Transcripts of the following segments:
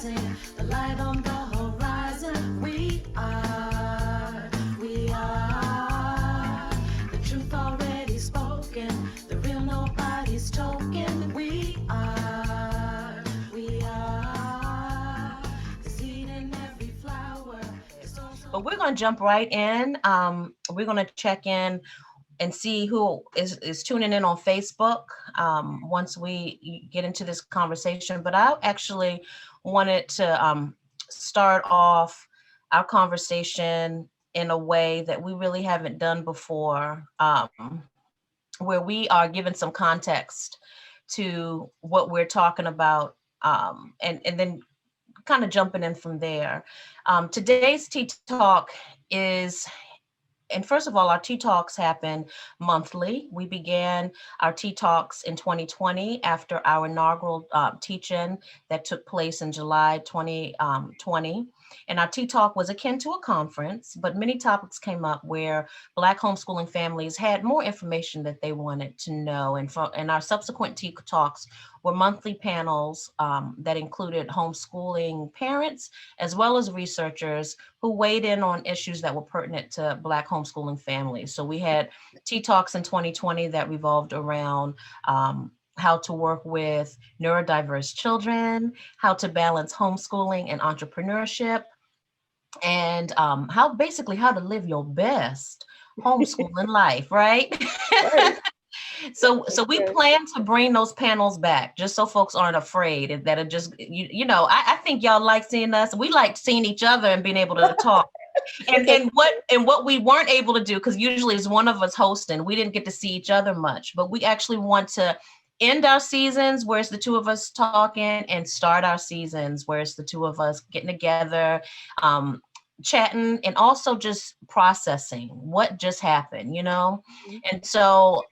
rising, the light on the horizon. We are, the truth already spoken, the real nobody's token. We are, the seed in every flower. But we're going to jump right in. We're going to check in and see who is tuning in on Facebook once we get into this conversation. But I actually wanted to start off our conversation in a way that we really haven't done before, where we are giving some context to what we're talking about, and then kind of jumping in from there. Today's Tea Talk is, and first of all, our Tea Talks happen monthly. We began our Tea Talks in 2020 after our inaugural teach-in that took place in July 2020. And our Tea Talk was akin to a conference, but many topics came up where Black homeschooling families had more information that they wanted to know. And our subsequent Tea Talks were monthly panels that included homeschooling parents, as well as researchers who weighed in on issues that were pertinent to Black homeschooling families. So we had Tea Talks in 2020 that revolved around how to work with neurodiverse children, how to balance homeschooling and entrepreneurship, and how to live your best homeschooling life, right? Right. So we plan to bring those panels back just so folks aren't afraid that it just, I think y'all like seeing us. We like seeing each other and being able to talk. And what we weren't able to do, because usually it's one of us hosting, we didn't get to see each other much, but we actually want to end our seasons where it's the two of us talking and start our seasons where it's the two of us getting together, chatting, and also just processing what just happened, And so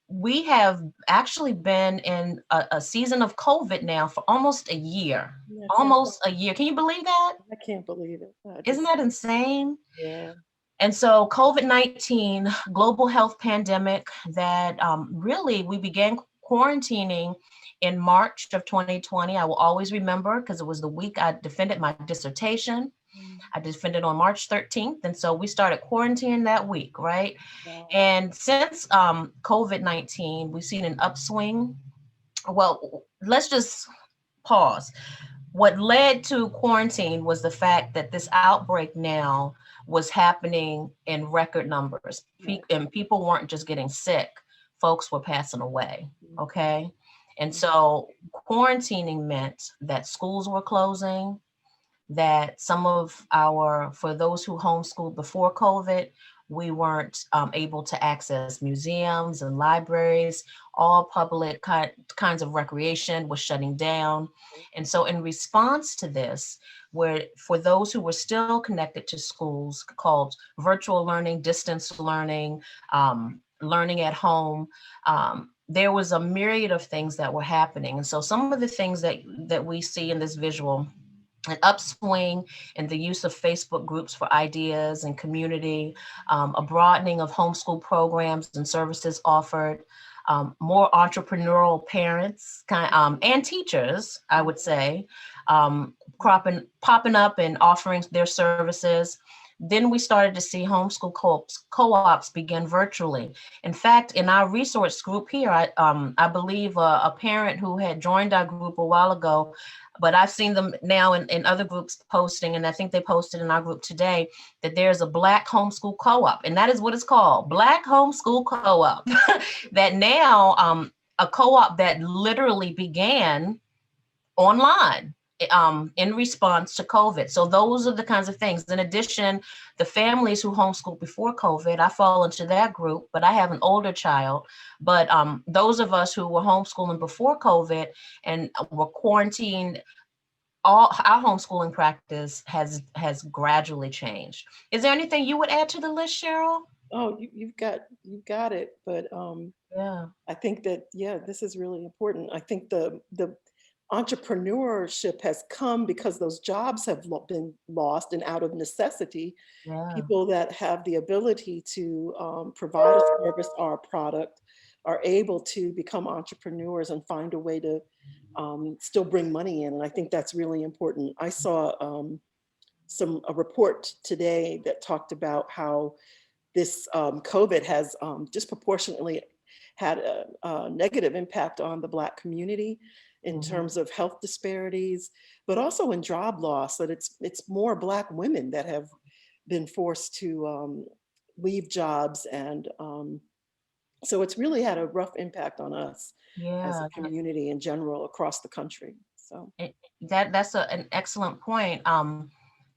we have actually been in a season of COVID now for almost a year. Almost a year. Can you believe that? I can't believe it. Isn't that insane? Yeah. And so COVID-19, global health pandemic that really we began quarantining in March of 2020. I will always remember because it was the week I defended my dissertation. I defended on March 13th. And so we started quarantining that week, right? Wow. And since COVID-19, we've seen an upswing. Well, let's just pause. What led to quarantine was the fact that this outbreak now was happening in record numbers. And people weren't just getting sick, folks were passing away, okay? And so quarantining meant that schools were closing, that for those who homeschooled before COVID, we weren't able to access museums and libraries. All public kinds of recreation was shutting down. And so in response to this, where for those who were still connected to schools, called virtual learning, distance learning, learning at home, there was a myriad of things that were happening. And so some of the things that we see in this visual: an upswing in the use of Facebook groups for ideas and community, a broadening of homeschool programs and services offered, more entrepreneurial parents and teachers, I would say, popping up and offering their services. Then we started to see homeschool co-ops begin virtually. In fact, in our resource group here, I believe a parent who had joined our group a while ago, but I've seen them now in other groups posting, and I think they posted in our group today, that there's a Black homeschool co-op, and that is what it's called, Black homeschool co-op, that now a co-op that literally began online in response to COVID. So those are the kinds of things. In addition, the families who homeschooled before COVID, I fall into that group, but I have an older child. But those of us who were homeschooling before COVID and were quarantined, all our homeschooling practice has gradually changed. Is there anything you would add to the list, Cheryl? Oh, you've got it. But yeah, I think that, this is really important. I think the entrepreneurship has come because those jobs have been lost, and out of necessity, people that have the ability to provide a service or a product are able to become entrepreneurs and find a way to still bring money in. And I think that's really important. I saw a report today that talked about how this COVID has disproportionately had a negative impact on the Black community in terms of health disparities, but also in job loss, that it's more Black women that have been forced to leave jobs. And so it's really had a rough impact on us as a Yeah, community in general across the country. So that's an excellent point.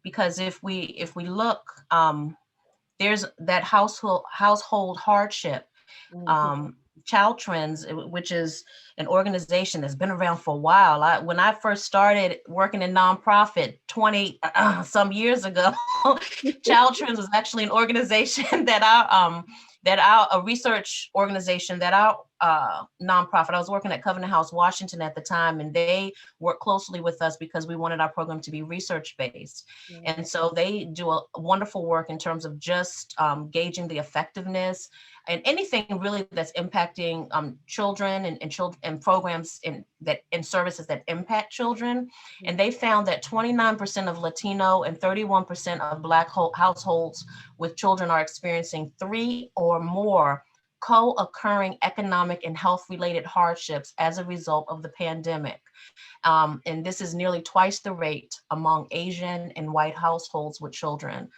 Because if we look, there's that household hardship. mhm. um, Child Trends, which is an organization that's been around for a while. When I first started working in nonprofit 20 some years ago, Child Trends was actually an organization a research organization that our nonprofit. I was working at Covenant House, Washington at the time, and they worked closely with us because we wanted our program to be research based. Yeah. And so they do a wonderful work in terms of just gauging the effectiveness and anything really that's impacting children and programs in services that impact children. And they found that 29% of Latino and 31% of Black households with children are experiencing 3 or more co-occurring economic and health-related hardships as a result of the pandemic. And this is nearly twice the rate among Asian and white households with children.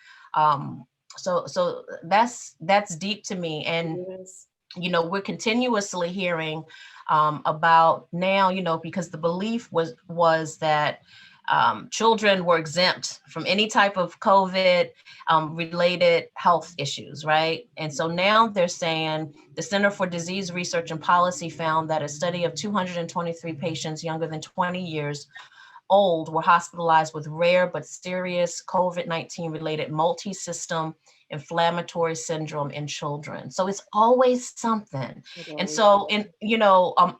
So that's deep to me. And Yes. we're continuously hearing about now, because the belief was that children were exempt from any type of COVID related health issues, right? And so now they're saying the Center for Disease Research and Policy found that a study of 223 patients younger than 20 years old were hospitalized with rare but serious COVID-19 related multi-system inflammatory syndrome in children. So it's always something. And so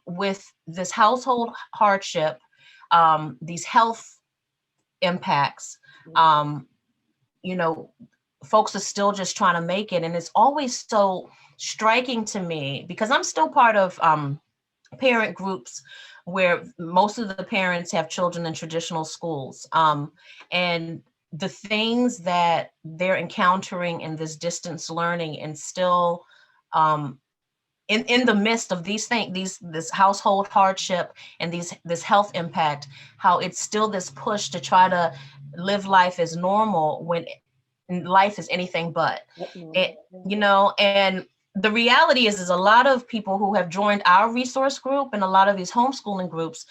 with this household hardship, these health impacts, um, you know, folks are still just trying to make it. And it's always so striking to me because I'm still part of parent groups where most of the parents have children in traditional schools. And the things that they're encountering in this distance learning and still in the midst of these things, this household hardship and this health impact, how it's still this push to try to live life as normal when life is anything but. It, and the reality is a lot of people who have joined our resource group and a lot of these homeschooling groups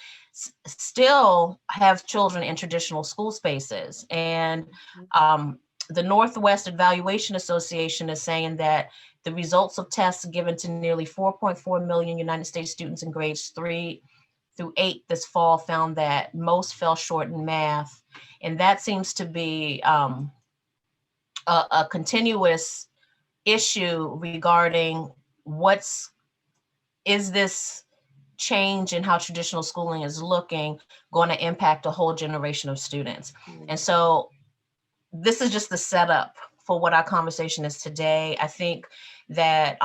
still have children in traditional school spaces. And the Northwest Evaluation Association is saying that the results of tests given to nearly 4.4 million United States students in grades 3 through 8 this fall found that most fell short in math. And that seems to be a continuous issue regarding is this change in how traditional schooling is looking going to impact a whole generation of students. And so this is just the setup for what our conversation is today. I think that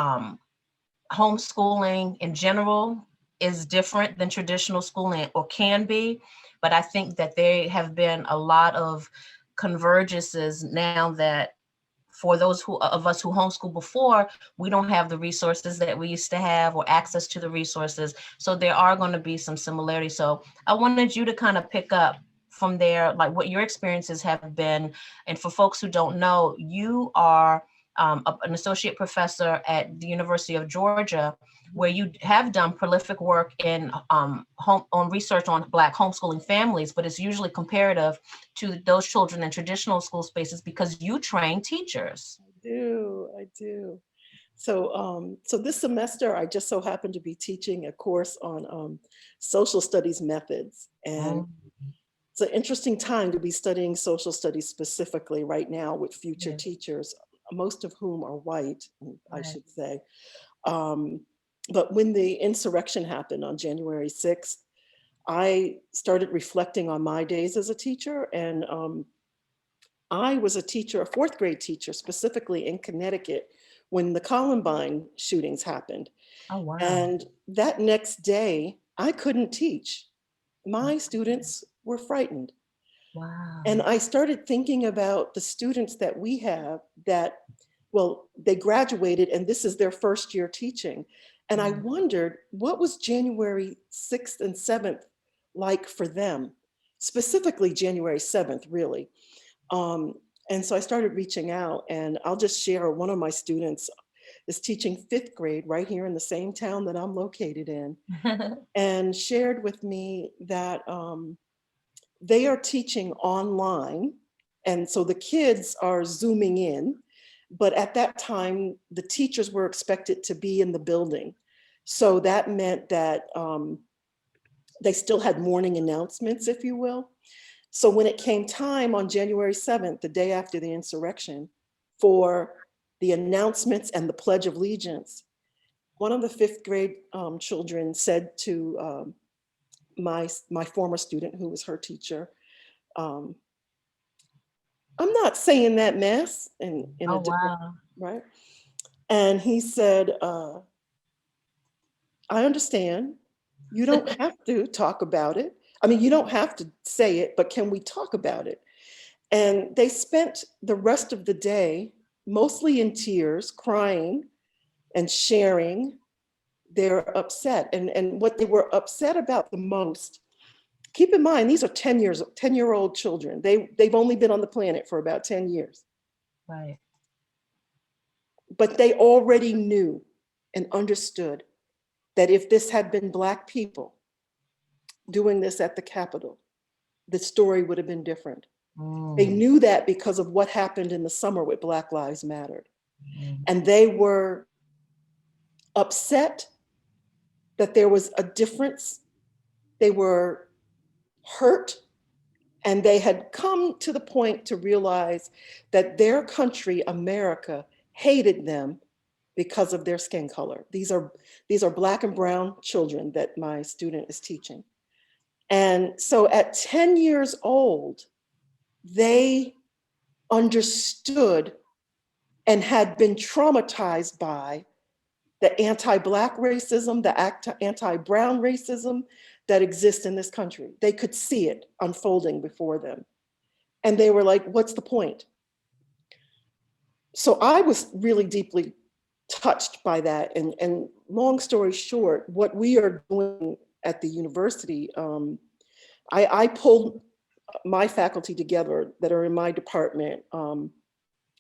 homeschooling in general is different than traditional schooling, or can be, but I think that there have been a lot of convergences now that for those of us who homeschool before, we don't have the resources that we used to have or access to the resources. So there are going to be some similarities. So I wanted you to kind of pick up from there, like what your experiences have been. And for folks who don't know, you are an associate professor at the University of Georgia, where you have done prolific work in on research on Black homeschooling families, but it's usually comparative to those children in traditional school spaces because you train teachers. I do. So this semester, I just so happened to be teaching a course on social studies methods. And it's an interesting time to be studying social studies specifically right now with future teachers, most of whom are white, I should say. But when the insurrection happened on January 6th, I started reflecting on my days as a teacher. And I was a teacher, a 4th grade teacher, specifically in Connecticut, when the Columbine shootings happened. Oh, wow. And that next day, I couldn't teach. My students were frightened. And Wow. I started thinking about the students that we have that, well, they graduated and this is their first year teaching. And I wondered, what was January 6th and 7th like for them? Specifically January 7th, really. Um, and so I started reaching out, and I'll just share, one of my students is teaching 5th grade right here in the same town that I'm located in, and shared with me that they are teaching online. And so the kids are Zooming in, but at that time, the teachers were expected to be in the building. So that meant that they still had morning announcements, if you will. So when it came time on January 7th, the day after the insurrection, for the announcements and the Pledge of Allegiance, one of the 5th grade children said to my former student, who was her teacher, um, I'm not saying that mess in a Oh, different, wow. right? And he said, I understand. You don't have to talk about it. I mean, you don't have to say it, but can we talk about it? And they spent the rest of the day mostly in tears, crying and sharing their upset. And what they were upset about the most, keep in mind, these are 10-year-old children. They've only been on the planet for about 10 years. Right. But they already knew and understood that if this had been Black people doing this at the Capitol, the story would have been different. They Mm, knew that because of what happened in the summer with Black Lives Mattered. mm, And they were upset that there was a difference. They were hurt, and they had come to the point to realize that their country, America, hated them because of their skin color. These are Black and brown children that my student is teaching. And so at 10 years old, they understood and had been traumatized by the anti-Black racism, the anti-brown racism that exists in this country. They could see it unfolding before them. And they were like, what's the point? So I was really deeply touched by that. And long story short, what we are doing at the university, I pulled my faculty together that are in my department,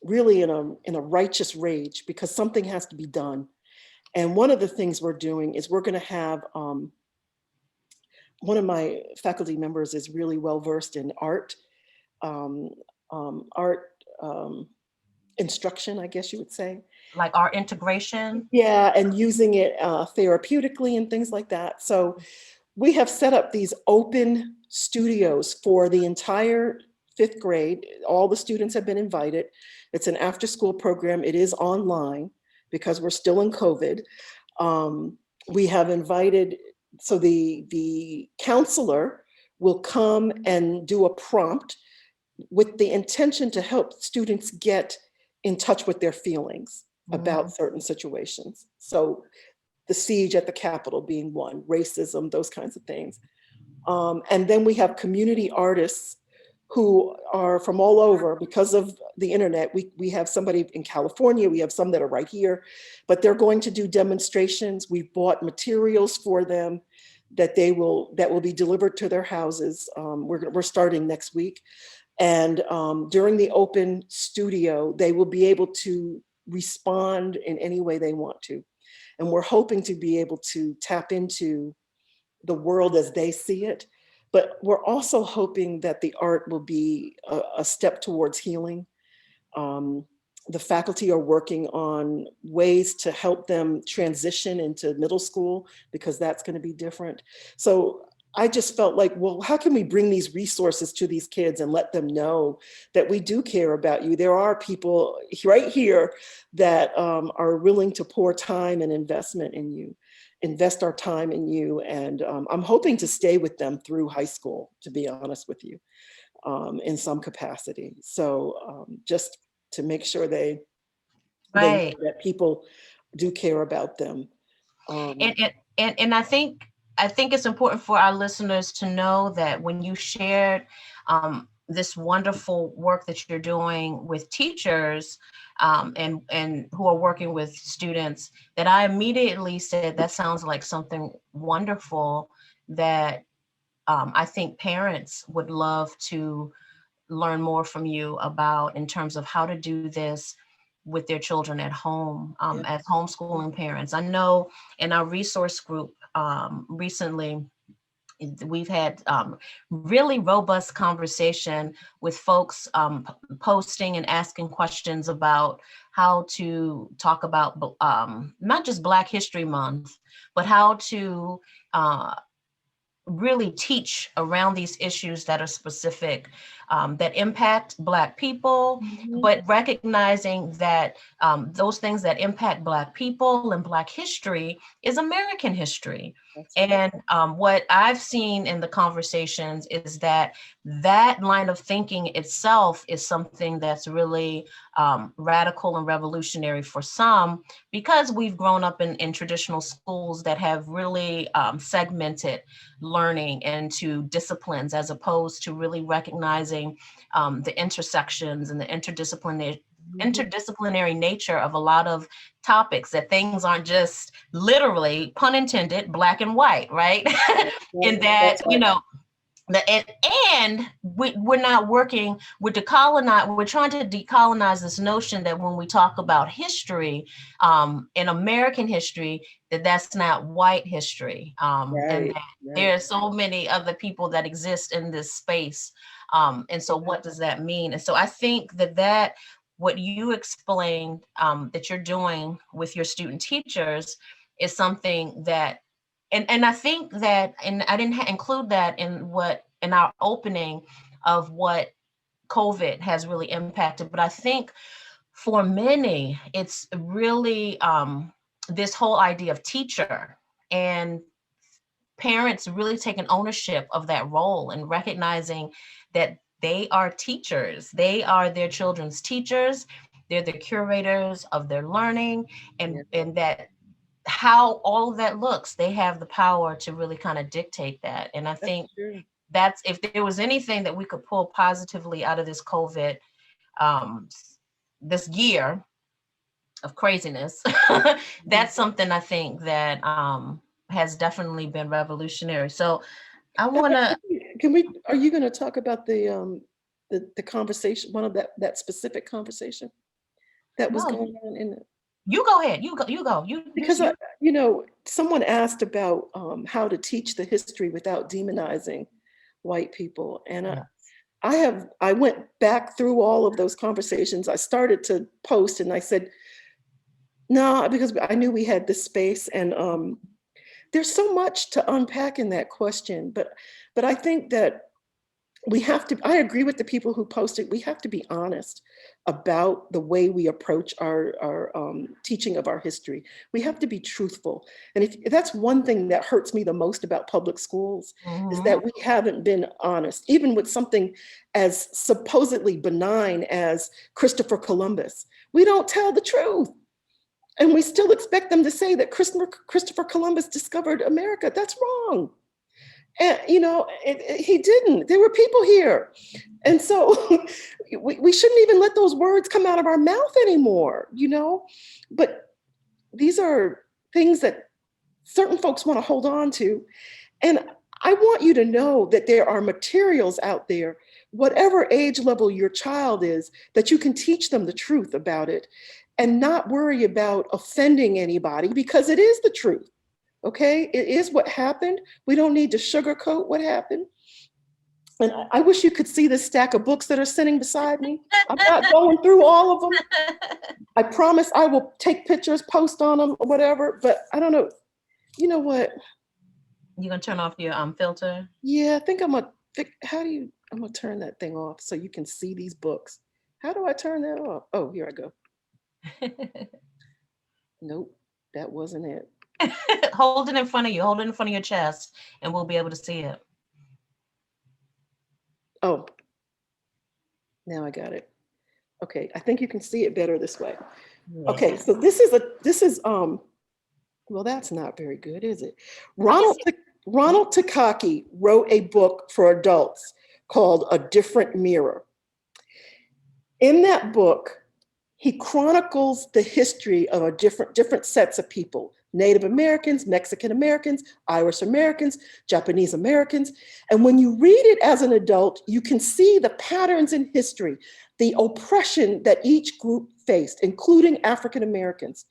really in a righteous rage, because something has to be done. And one of the things we're doing is we're going to have, one of my faculty members is really well versed in art, um, art instruction, I guess you would say. like our integration. Yeah, and using it therapeutically and things like that. So we have set up these open studios for the entire 5th grade. All the students have been invited. It's an after-school program. It is online because we're still in COVID. We have invited, so the counselor will come and do a prompt with the intention to help students get in touch with their feelings about Mm, certain situations. So the siege at the Capitol being one, racism, those kinds of things. And then we have community artists who are from all over because of the internet. We have somebody in California, we have some that are right here, but they're going to do demonstrations. We've bought materials for them that will be delivered to their houses. We're starting next week. And during the open studio, they will be able to respond in any way they want to. And we're hoping to be able to tap into the world as they see it. But we're also hoping that the art will be a step towards healing. Um, the faculty are working on ways to help them transition into middle school, because that's going to be different. So I just felt like, well, how can we bring these resources to these kids and let them know that we do care about you? There are people right here that are willing to pour time and investment in you, invest our time in you. And I'm hoping to stay with them through high school, to be honest with you, in some capacity. So just to make sure they know right. that people do care about them. Um, And I think it's important for our listeners to know that when you shared this wonderful work that you're doing with teachers and who are working with students, that I immediately said that sounds like something wonderful that I think parents would love to learn more from you about in terms of how to do this with their children at home yeah, as homeschooling parents. I know in our resource group recently, we've had really robust conversation with folks posting and asking questions about how to talk about not just Black History Month, but how to uh, really teach around these issues that are specific, that impact Black people, mhm, but recognizing that those things that impact Black people and Black history is American history. that's right. And what I've seen in the conversations is that that line of thinking itself is something that's really radical and revolutionary for some, because we've grown up in traditional schools that have really segmented learning into disciplines as opposed to really recognizing the intersections and the Mhm. interdisciplinary nature of a lot of topics, that things aren't just literally, pun intended, black and white, right? In that, That's you right. know, we're not working, we're trying to decolonize this notion that when we talk about history, in American history, that's not white history, and Right, that right. there are so many other people that exist in this space, and so Yeah, what does that mean? And so I think that what you explained, that you're doing with your student teachers is something that, and I think that, and I didn't include that in our opening of what COVID has really impacted, but I think for many, it's really this whole idea of teacher, and parents really taking ownership of that role and recognizing that they are teachers. They are their children's teachers. They're the curators of their learning, yeah, and that how all of that looks, they have the power to really kind of dictate that. And I that's think true. that's, if there was anything that we could pull positively out of this COVID, um, this year of craziness, Mhm. that's something I think that has definitely been revolutionary. So I want to, Can we, are you going to talk about the conversation, one of that specific conversation that was no, going on in it? you go ahead. Because You. someone asked about how to teach the history without demonizing white people, and Yeah. I went back through all of those conversations. I started to post, and I said no, because I knew we had this space, and there's so much to unpack in that question. But I think that we have to, I agree with the people who posted, we have to be honest about the way we approach our teaching of our history. We have to be truthful. And if that's one thing that hurts me the most about public schools, is Hmm. that we haven't been honest, even with something as supposedly benign as Christopher Columbus. We don't tell the truth. And we still expect them to say that Christopher Columbus discovered America. That's wrong. And he didn't. There were people here. And so we shouldn't even let those words come out of our mouth anymore. But these are things that certain folks want to hold on to. And I want you to know that there are materials out there, whatever age level your child is, that you can teach them the truth about it and not worry about offending anybody, because it is the truth. Okay, it is what happened. We don't need to sugarcoat what happened. And I wish you could see the stack of books that are sitting beside me. I'm not going through all of them. I promise I will take pictures, post on them, or whatever. But I don't know. You know what? You gonna turn off your filter? Yeah, I think I'm gonna. How do you? I'm gonna turn that thing off so you can see these books. How do I turn that off? Oh, here I go. Nope, that wasn't it. Hold it in front of you. Hold it in front of your chest, and we'll be able to see it. Oh, now I got it. Okay, I think you can see it better this way. Yeah. Okay, so this is Well, that's not very good, is it? I can Ronald, see. Ronald Takaki wrote a book for adults called A Different Mirror. In that book, he chronicles the history of a different sets of people: Native Americans, Mexican Americans, Irish Americans, Japanese Americans. And when you read it as an adult, you can see the patterns in history, the oppression that each group faced, including African Americans.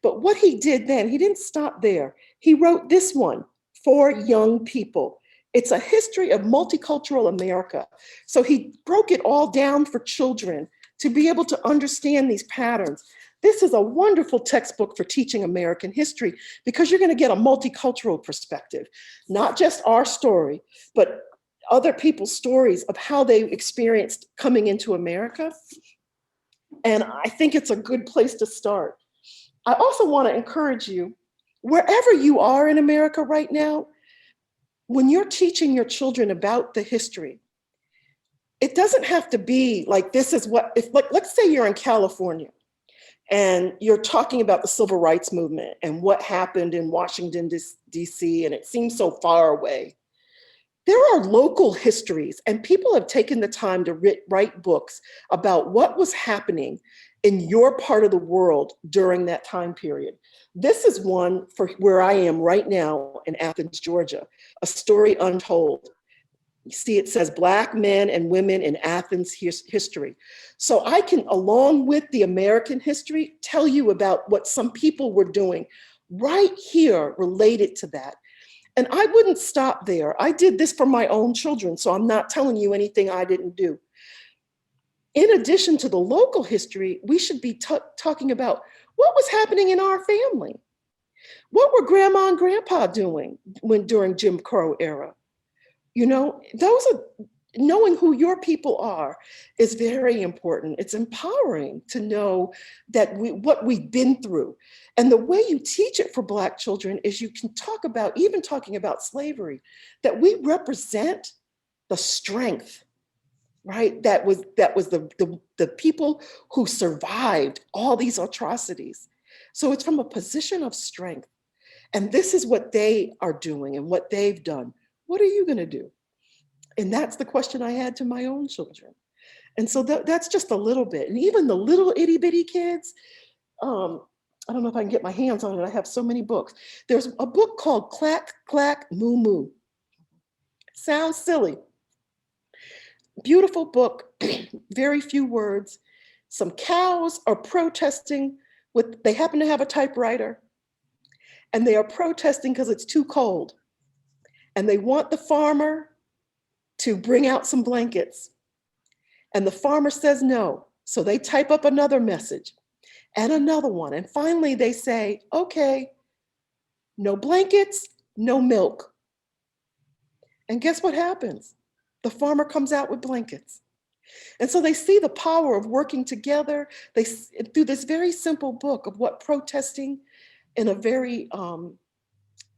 But what he did then, he didn't stop there. He wrote this one for young people. It's a history of multicultural America. So he broke it all down for children to be able to understand these patterns. This is a wonderful textbook for teaching American history because you're going to get a multicultural perspective, not just our story, but other people's stories of how they experienced coming into America. And I think it's a good place to start. I also want to encourage you, wherever you are in America right now, when you're teaching your children about the history, it doesn't have to be like this is what, if like, let's say you're in California and you're talking about the civil rights movement and what happened in Washington, D.C., and it seems so far away. There are local histories, and people have taken the time to write books about what was happening in your part of the world during that time period. This is one for where I am right now in Athens, Georgia, A Story Untold. You see, it says Black men and women in Athens history. So I can, along with the American history, tell you about what some people were doing right here related to that. And I wouldn't stop there. I did this for my own children, so I'm not telling you anything I didn't do. In addition to the local history, we should be talking about what was happening in our family. What were grandma and grandpa doing during Jim Crow era? You know, those are, knowing who your people are is very important. It's empowering to know that what we've been through. And the way you teach it for Black children is you can talk about, even talking about slavery, that we represent the strength, right? That was the people who survived all these atrocities. So it's from a position of strength. And this is what they are doing and what they've done. What are you going to do? And that's the question I had to my own children. And so that's just a little bit. And even the little itty bitty kids, I don't know if I can get my hands on it. I have so many books. There's a book called Clack, Clack, Moo Moo. Sounds silly. Beautiful book, very few words. Some cows are protesting they happen to have a typewriter, and they are protesting because it's too cold. And they want the farmer to bring out some blankets. And the farmer says no. So they type up another message and another one. And finally they say, okay, no blankets, no milk. And guess what happens? The farmer comes out with blankets. And so they see the power of working together. Through this very simple book of what protesting in a very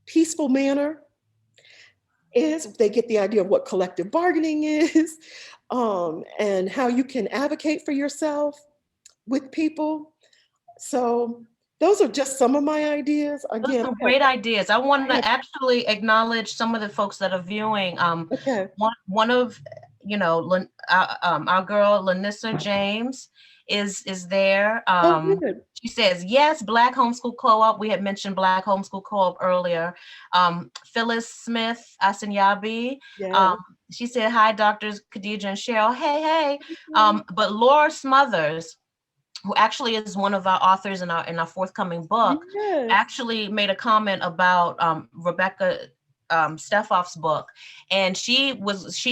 peaceful manner is. They get the idea of what collective bargaining is, and how you can advocate for yourself with people. So those are just some of my ideas. Those are Again, some great ideas. I want to actually acknowledge some of the folks that are viewing. okay. One of, you know, our girl Lanissa James is there. Oh, good. She says yes, Black Homeschool Co-op. We had mentioned Black Homeschool Co-op earlier. Phyllis Smith Asanyabi. Yeah. She said hi, Doctors Khadija and Cheryl. Hey, hey. But Laura Smothers, who actually is one of our authors in our forthcoming book, Yes. actually made a comment about Rebecca Steffoff's book, and she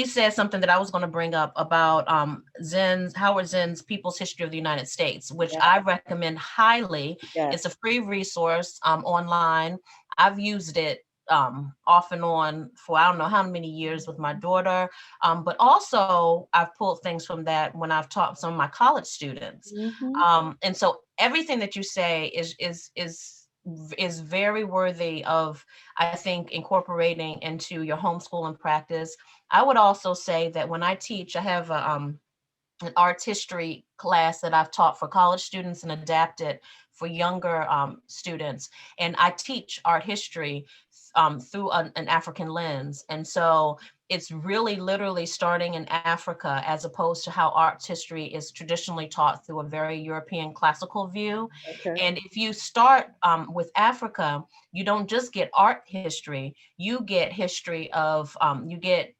said something that I was going to bring up about Howard Zinn's People's History of the United States, which I recommend highly. Yes. It's a free resource online. I've used it off and on for I don't know how many years with my daughter, but also I've pulled things from that when I've taught some of my college students. And so everything that you say is very worthy of, I think, incorporating into your homeschooling practice. I would also say that when I teach, I have an art history class that I've taught for college students and adapted for younger students. And I teach art history through an African lens. And so it's really literally starting in Africa, as opposed to how art history is traditionally taught through a very European classical view. Okay. And if you start with Africa, you don't just get art history, you get history of Mhm.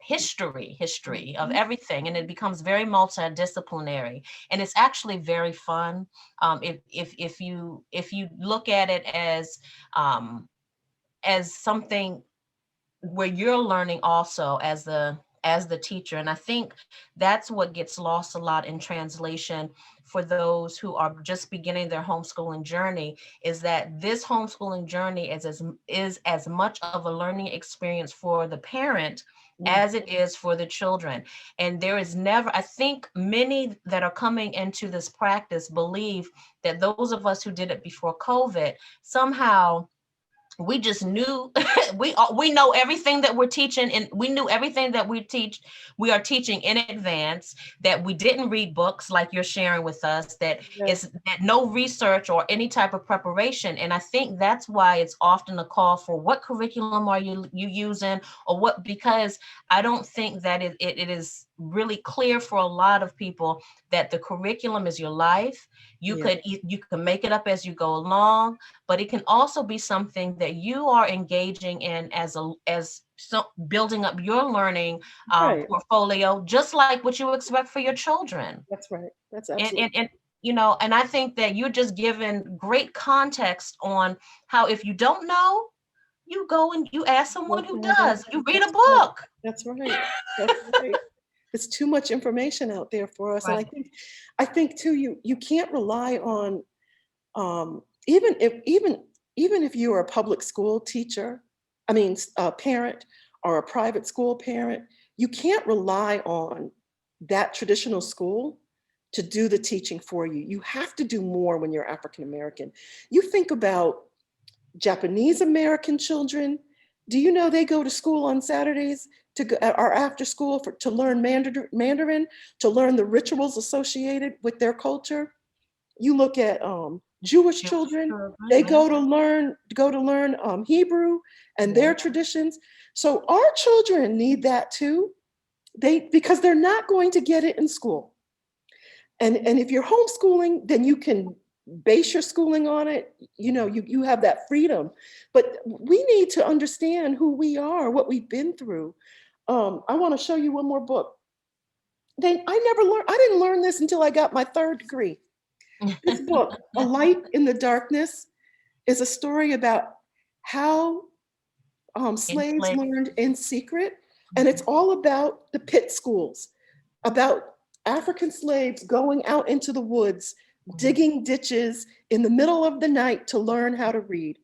everything, and it becomes very multidisciplinary, and it's actually very fun. If you look at it as something where you're learning also as the teacher. And I think that's what gets lost a lot in translation for those who are just beginning their homeschooling journey, is that this homeschooling journey is as much of a learning experience for the parent Mm. as it is for the children. And there is never, I think many that are coming into this practice believe that those of us who did it before COVID somehow we just knew we know everything that we're teaching, and we knew everything that we are teaching in advance, that we didn't read books like you're sharing with us, that Yeah. is that no research or any type of preparation. And I think that's why it's often a call for what curriculum are you using, or what, because I don't think that it is really clear for a lot of people that the curriculum is your life. Yeah. You can make it up as you go along, but it can also be something that you are engaging in building up your learning Right. portfolio, just like what you expect for your children. That's right. That's And, absolutely. and and and I think that you're just giving great context on how, if you don't know, you go and you ask someone Go who find out. does. You read a That's right. book. That's right. That's right. It's too much information out there for us. And Right. I think too, you can't rely on even if you are a public school teacher, I mean a parent or a private school parent, you can't rely on that traditional school to do the teaching for you. You have to do more when you're African American. You think about Japanese American children. Do you know they go to school on Saturdays to go, or after school to learn Mandarin, to learn the rituals associated with their culture? You look at Jewish Jewish children; children, they yeah. go to learn Hebrew and Yeah. their traditions. So our children need that too. Because they're not going to get it in school. And if you're homeschooling, then you can base your schooling on it. You have that freedom. But we need to understand who we are, what we've been through. I want to show you one more book. I didn't learn this until I got my third degree. This book, A Light in the Darkness, is a story about how slaves Enslaved. learned in secret. And it's all about the pit schools, about African slaves going out into the woods, Mhm. digging ditches in the middle of the night to learn how to read.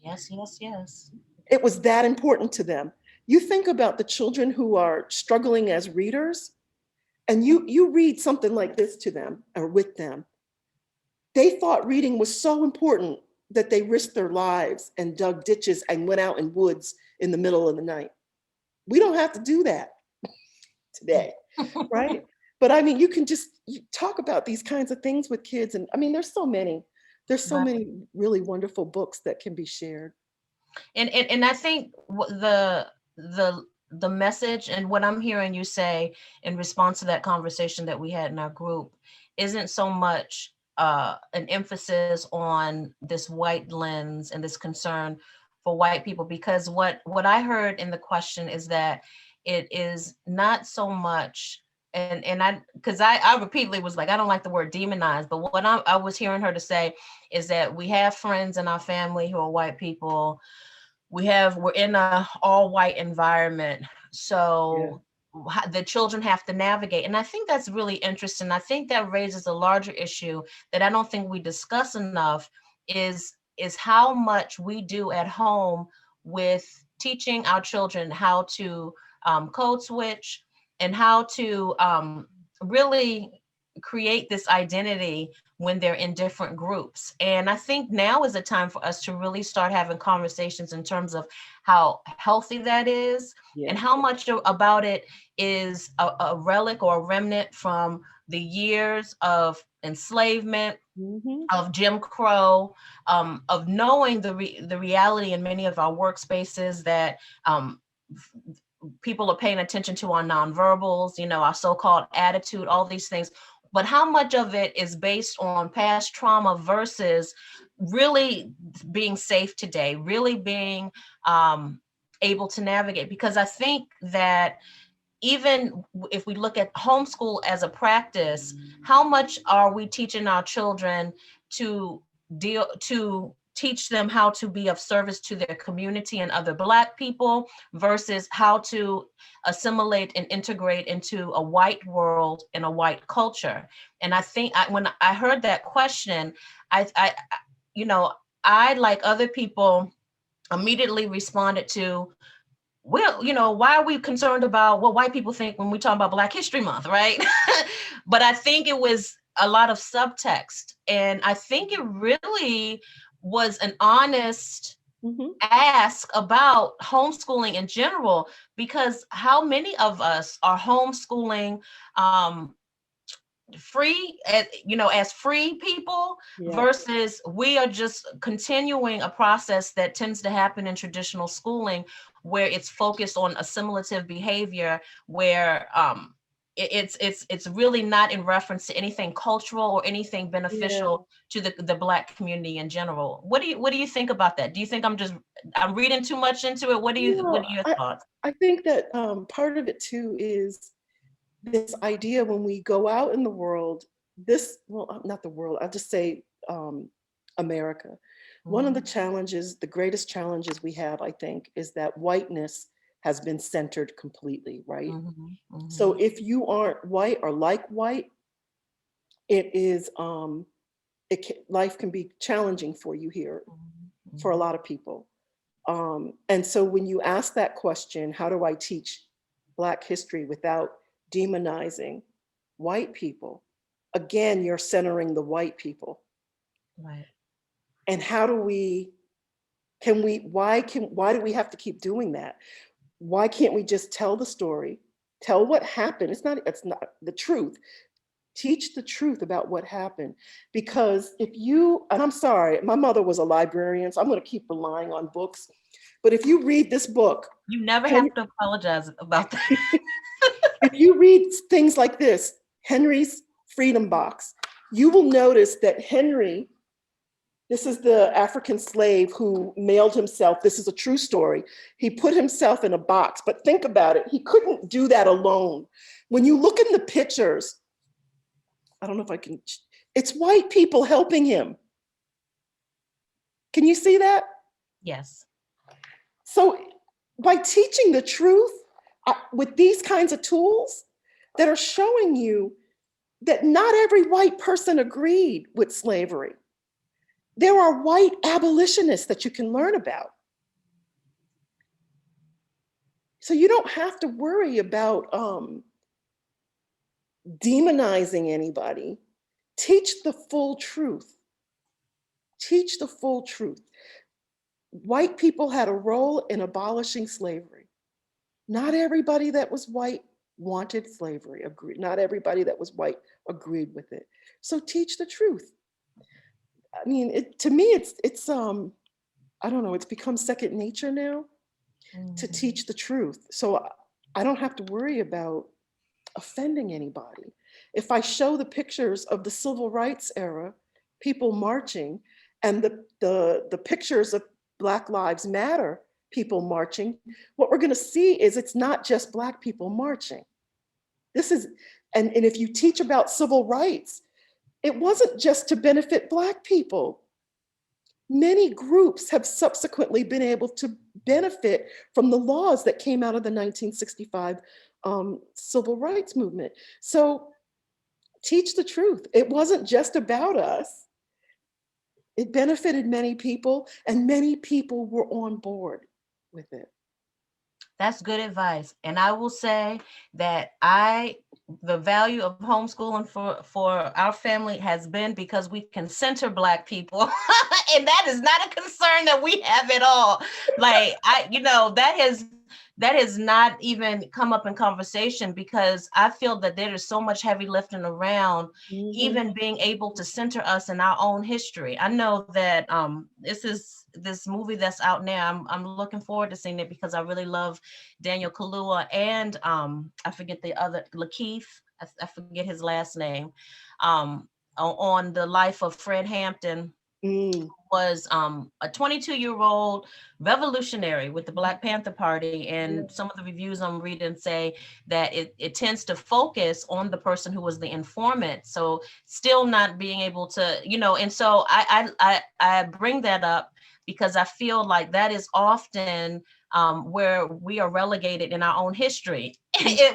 Yes, yes, yes. It was that important to them. You think about the children who are struggling as readers, and you read something like this to them or with them. They thought reading was so important that they risked their lives and dug ditches and went out in woods in the middle of the night. We don't have to do that today, right? But I mean, you talk about these kinds of things with kids, and I mean, there's so many. There's so Right. many really wonderful books that can be shared. And I think the message and what I'm hearing you say in response to that conversation that we had in our group isn't so much an emphasis on this white lens and this concern for white people, because what I heard in the question is that it is not so much, and I, because I repeatedly was like, I don't like the word demonize, but what I was hearing her to say is that we have friends in our family who are white people. We're in a all white environment, Yeah. so the children have to navigate. And I think that's really interesting. I think that raises a larger issue that I don't think we discuss enough, is how much we do at home with teaching our children how to code switch, and how to really create this identity when they're in different groups. And I think now is a time for us to really start having conversations in terms of how healthy that is, Yeah. and how much about it is a relic or a remnant from the years of enslavement, Mm-hmm. of Jim Crow, of knowing the reality in many of our workspaces that people are paying attention to our nonverbals, our so-called attitude, all these things. But how much of it is based on past trauma versus really being safe today, really being able to navigate? Because I think that even if we look at homeschool as a practice, how much are we teaching our children to teach them how to be of service to their community and other Black people versus how to assimilate and integrate into a white world and a white culture? And I think when I heard that question, I I, like other people, immediately responded to, well, why are we concerned about what white people think when we talk about Black History Month, right? But I think it was a lot of subtext. And I think it really was an honest Mm-hmm. ask about homeschooling in general, because how many of us are homeschooling free, as free people, Yeah. versus we are just continuing a process that tends to happen in traditional schooling, where it's focused on assimilative behavior, where it's really not in reference to anything cultural or anything Yeah. beneficial to the Black community in general. What do you think about that? Do you think I'm reading too much into it? What No, are your thoughts? I think that part of it too is this idea when we go out in the world, well, not the world, I'll just say America. One of the Mhm, challenges, the greatest challenges we have, I think, is that whiteness has been centered completely, right? mhm, So mhm, if you aren't white or like white, it is, life can be challenging for you here mhm, for a mhm. lot of people. And so when you ask that question, how do I teach Black history without demonizing white people? Again, you're centering the white people. Right. And how do we, why do we have to keep doing that? Why can't we just tell the story, tell what happened? It's not the truth. Teach the truth about what happened. Because if you, and I'm sorry, my mother was a librarian, so I'm going to keep relying on books. But if you read this book, You never have to apologize about that. if you read things like this, Henry's Freedom Box, you will notice that Henry, this is the African slave who mailed himself. This is a true story. He put himself in a box, but think about it. He couldn't do that alone. When you look in the pictures, I don't know if I can, it's white people helping him. Can you see that? Yes. So by teaching the truth with these kinds of tools that are showing you that not every white person agreed with slavery. There are white abolitionists that you can learn about. So you don't have to worry about demonizing anybody. Teach the full truth. Teach the full truth. White people had a role in abolishing slavery. Not everybody that was white wanted slavery, agreed. Not everybody that was white agreed with it. So teach the truth. I mean, to me, it's I don't know, it's become second nature now to Mhm. teach the truth. So I don't have to worry about offending anybody. If I show the pictures of the civil rights era, people marching, and the pictures of Black Lives Matter people marching, what we're going to see is it's not just Black people marching. This is, and if you teach about civil rights, it wasn't just to benefit Black people. Many groups have subsequently been able to benefit from the laws that came out of the 1965 civil rights movement. So teach the truth. It wasn't just about us. It benefited many people, and many people were on board with it. That's good advice. And I will say that the value of homeschooling for our family has been because we can center Black people. And that is not a concern that we have at all. Like that has not even come up in conversation because I feel that there is so much heavy lifting around Mhm. even being able to center us in our own history. I know that this movie that's out now. I'm looking forward to seeing it because I really love Daniel Kaluuya and I forget the other Lakeith. I forget his last name. Um, on the life of Fred Hampton, Mm. was a 22-year-old revolutionary with the Black Panther Party. Yeah. And some of the reviews I'm reading say that it tends to focus on the person who was the informant. So still not being able to, and so I bring that up because I feel like that is often where we are relegated in our own history.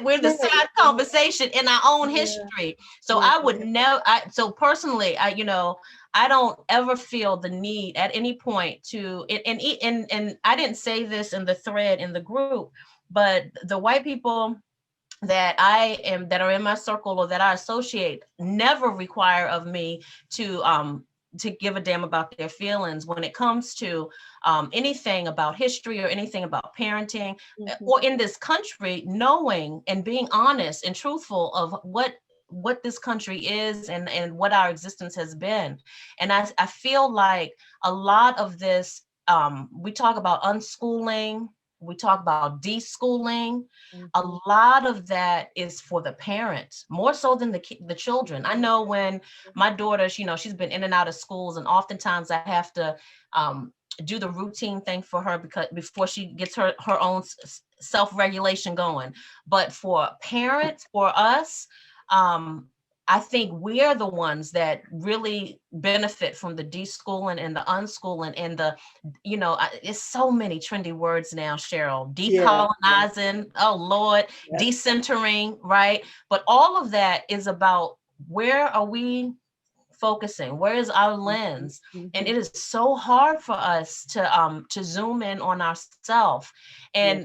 We're the Right. side conversation in our own Yeah. history. So Yeah. I would never, so personally, I don't ever feel the need at any point to and I didn't say this in the thread in the group, but the white people that are in my circle or that I associate never require of me to give a damn about their feelings when it comes to anything about history or anything about parenting Mhm. or in this country, knowing and being honest and truthful of what this country is and what our existence has been. And I feel like a lot of this, we talk about unschooling, we talk about deschooling. A Mhm. lot of that is for the parents more so than the children. I know when my daughter, she's been in and out of schools, and oftentimes I have to um, do the routine thing for her because before she gets her own self-regulation going. But for parents, for us, um, I think we're the ones that really benefit from the deschooling and the unschooling and it's so many trendy words now, Cheryl. Yeah. Yeah. Decolonizing, oh Lord, Yes. decentering, right? But all of that is about where are we focusing? Where is our Mhm. lens? And Mhm. it is so hard for us to zoom in on ourselves. Yeah.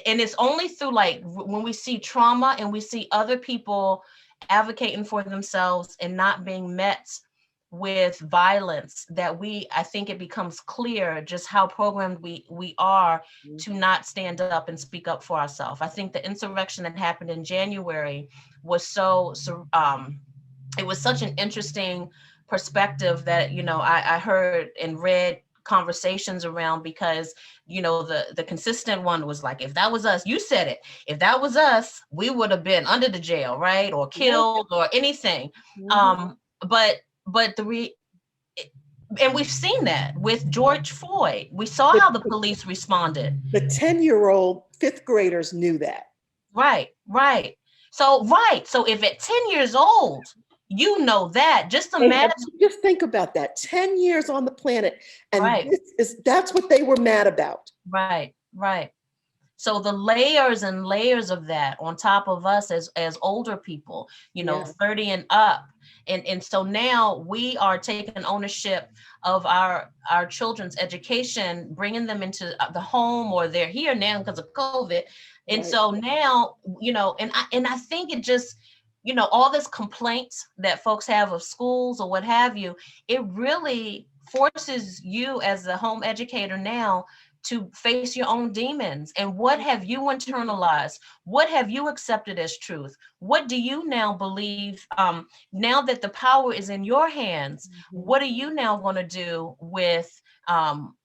And it's only through like when we see trauma and we see other people advocating for themselves and not being met with violence that I think it becomes clear just how programmed we are to Mhm. not stand up and speak up for ourselves. I think the insurrection that happened in January was it was such an interesting perspective that I heard and read conversations around because the consistent one was like, if that was us, you said it, if that was us, we would have been under the jail, right, or Yeah. killed or anything. Mhm. Um but but and we've seen that with George Floyd. We saw The, how the police responded. the 10-year-old fifth graders knew that. Right. So if at 10 years old that, just They have, imagine. just think about that. 10 years on the planet. And Right. that's what they were mad about. Right. So the layers and layers of that on top of us as older people, Yeah. 30 and up. And so now we are taking ownership of our children's education, bringing them into the home, or they're here now because of COVID. And Right. so now, and I think it just, all this complaints that folks have of schools or what have you, it really forces you as a home educator now to face your own demons. And what have you internalized? What have you accepted as truth? What do you now believe? Now that the power is in your hands, Mhm. what are you now going to do with um,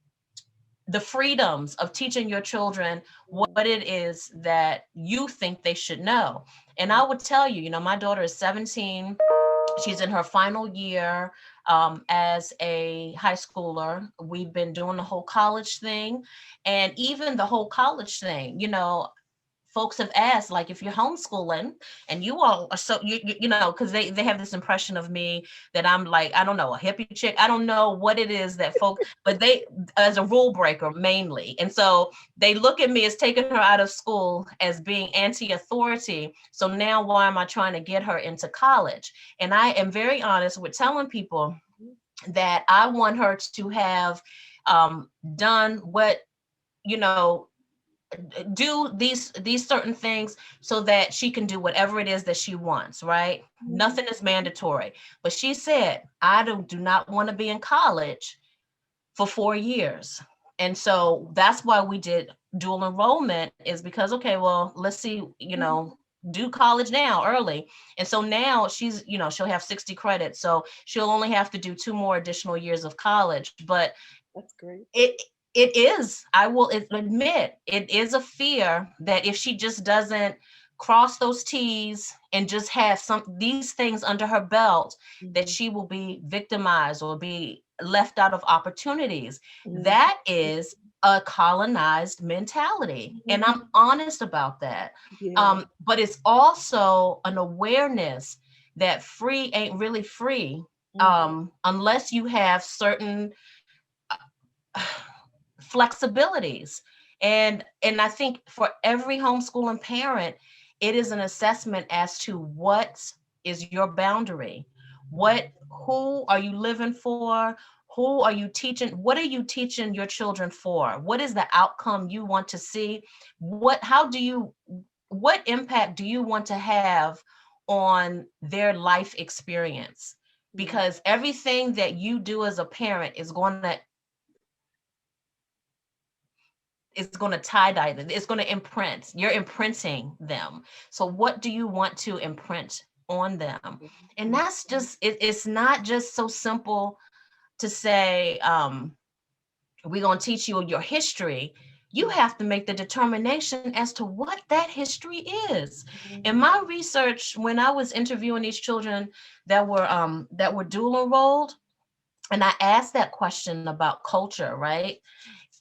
the freedoms of teaching your children what it is that you think they should know? And I would tell you, my daughter is 17. She's in her final year as a high schooler. We've been doing the whole college thing, and even the whole college thing, folks have asked, like, if you're homeschooling and you all are so because they have this impression of me that I'm like, I don't know, a hippie chick. I don't know what it is that folks, but they, as a rule breaker mainly, and so they look at me as taking her out of school as being anti-authority. So now why am I trying to get her into college? And I am very honest with telling people that I want her to have done what, you know do these certain things so that she can do whatever it is that she wants, right? Nothing is mandatory. But she said, I do not want to be in college for 4 years. And so that's why we did dual enrollment, is because, okay, well, let's see, do college now early. And so now she's, she'll have 60 credits. So she'll only have to do 2 more additional years of college. But That's great. it is, I will admit, it is a fear that if she just doesn't cross those T's and just have these things under her belt, that she will be victimized or be left out of opportunities. That is a colonized mentality. And I'm honest about that. Yeah. But it's also an awareness that free ain't really free, unless you have certain flexibilities. And I think for every homeschooling parent, it is an assessment as to what is your boundary. Who are you living for? Who are you teaching? What are you teaching your children for? What is the outcome you want to see? What impact do you want to have on their life experience? Because everything that you do as a parent is going to tie-dye them. It's going to imprint. You're imprinting them. So what do you want to imprint on them? And that's just, it's not just so simple to say, we're going to teach you your history. You have to make the determination as to what that history is. In my research, when I was interviewing these children that were dual enrolled, and I asked that question about culture, right?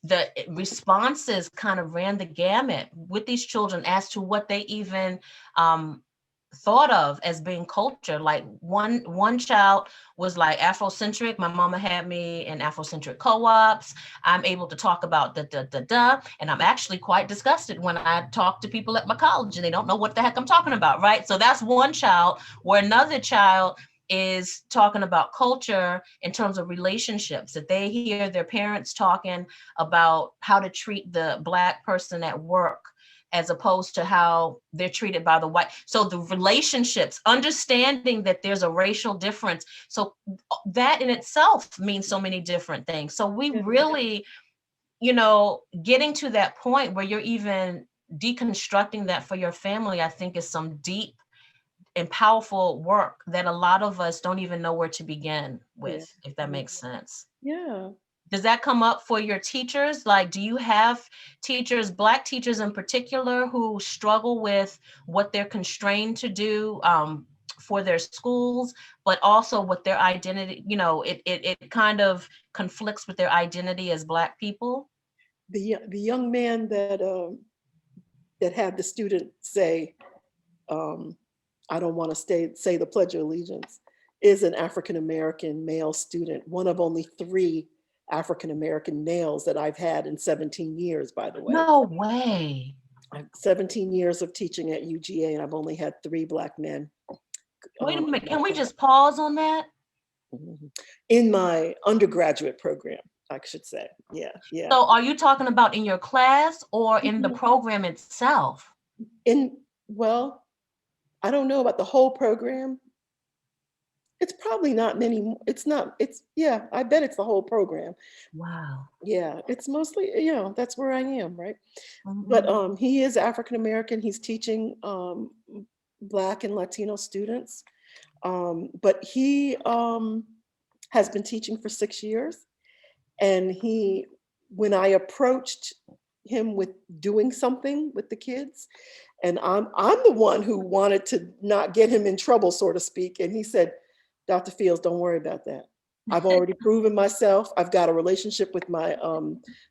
The responses kind of ran the gamut with these children as to what they even thought of as being culture. Like one child was like Afrocentric. My mama had me in Afrocentric co-ops. I'm able to talk about and I'm actually quite disgusted when I talk to people at my college and they don't know what the heck I'm talking about, right? So that's one child. Where another child is talking about culture in terms of relationships, that they hear their parents talking about how to treat the Black person at work as opposed to how they're treated by the white. So the relationships, understanding that there's a racial difference. So that in itself means so many different things. So we really, getting to that point where you're even deconstructing that for your family, I think is some deep and powerful work that a lot of us don't even know where to begin with, if that makes sense. Yeah. Does that come up for your teachers? Like, do you have teachers, Black teachers in particular, who struggle with what they're constrained to do for their schools, but also with their identity? It kind of conflicts with their identity as Black people. The young man that had the student say, I don't want to say the Pledge of Allegiance, is an African American male student, one of only 3 African American males that I've had in 17 years, by the way. No way. I have 17 years of teaching at UGA, and I've only had 3 Black men. Wait a minute, can we just pause on that? In my undergraduate program, I should say. Yeah. So are you talking about in your class or in the program itself? Well, I don't know about the whole program. It's probably not many. I bet it's the whole program. Wow. Yeah, it's mostly, that's where I am, right? But he is African American. He's teaching Black and Latino students. But he has been teaching for 6 years. And when I approached him with doing something with the kids, and I'm the one who wanted to not get him in trouble, so to speak. And he said, Dr. Fields, don't worry about that. I've already proven myself. I've got a relationship with my